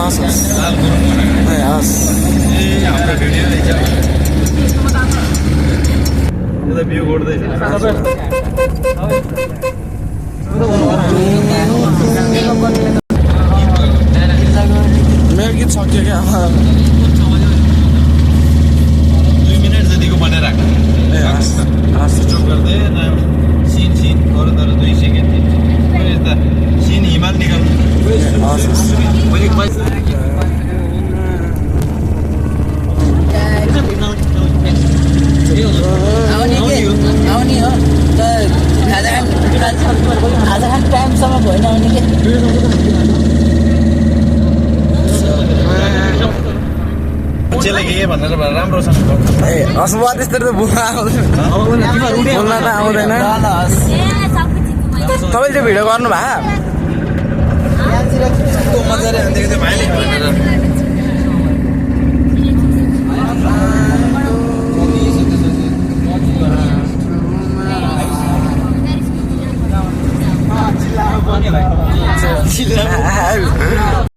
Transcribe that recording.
हस् हस् लाल गुरुङ भनेको ए हस् ए हाम्रो भिडियो रहेछ यो त भ्यू उड्दैछ मेरो गीत सक्यो क्या 2 मिनट जतिको बनाइराख ए हस् हस् स्टप गर्दै सिन सिन अरू तर 2 सेकेन्ड 3 सेकेन्ड यता सिन हिमाल निकाल्नु हस् हस् आउने हो खाजा खाने टाइमसम्म भएन आउने के मान्छेलाई के भनेर राम्रोसँग ए हस् म त्यस्तो त बोल्न आउँदैन बोल्न त आउँदैन तपाईँले त्यो भिडियो गर्नु भए मजाले हान्दिएको थियो भाइले भनेर